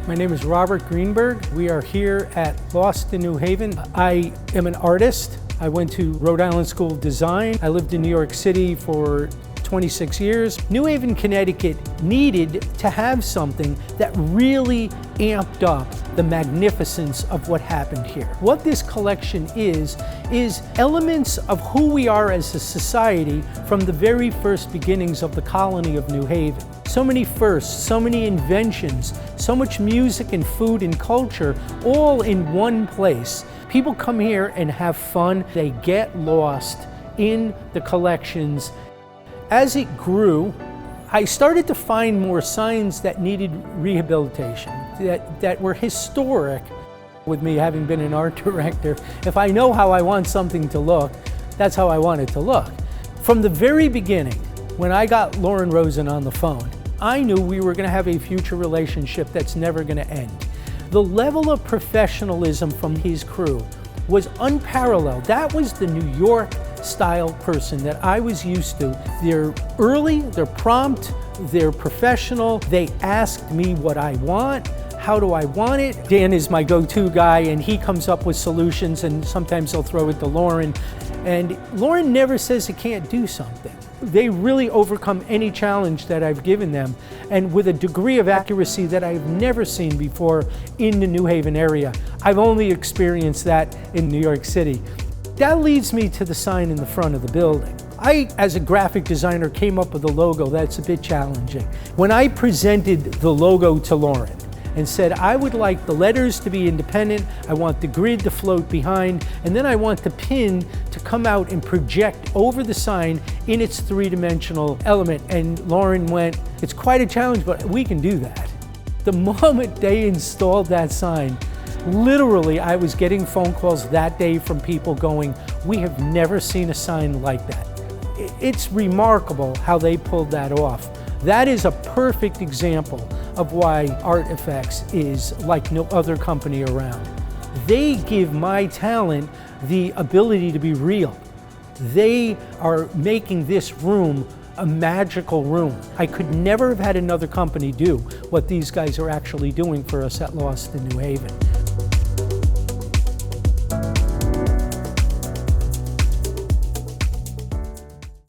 My name is Robert Greenberg. We are here at Lost in New Haven. I am an artist. I went to Rhode Island School of Design. I lived in New York City for 26 years. New Haven, Connecticut needed to have something that really amped up the magnificence of what happened here. What this collection is elements of who we are as a society from the very first beginnings of the colony of New Haven. So many firsts, so many inventions, so much music and food and culture, all in one place. People come here and have fun. They get lost in the collections. As it grew, I started to find more signs that needed rehabilitation, that were historic. With me having been an art director, if I know how I want something to look, that's how I want it to look. From the very beginning, when I got Lauren Rosen on the phone, I knew we were going to have a future relationship that's never going to end. The level of professionalism from his crew was unparalleled. That was the New York style person that I was used to. They're early, they're prompt, they're professional. They asked me what I want, how do I want it. Dan is my go-to guy and he comes up with solutions, and sometimes he'll throw it to Lauren. And Lauren never says he can't do something. They really overcome any challenge that I've given them, and with a degree of accuracy that I've never seen before in the New Haven area. I've only experienced that in New York City. That leads me to the sign in the front of the building. I, as a graphic designer, came up with a logo that's a bit challenging. When I presented the logo to Lauren and said, I would like the letters to be independent, I want the grid to float behind, and then I want the pin to come out and project over the sign in its three-dimensional element. And Lauren went, it's quite a challenge, but we can do that. The moment they installed that sign, literally, I was getting phone calls that day from people going, we have never seen a sign like that. It's remarkable how they pulled that off. That is a perfect example of why ARTfx is like no other company around. They give my talent the ability to be real. They are making this room a magical room. I could never have had another company do what these guys are actually doing for us at Lost in New Haven.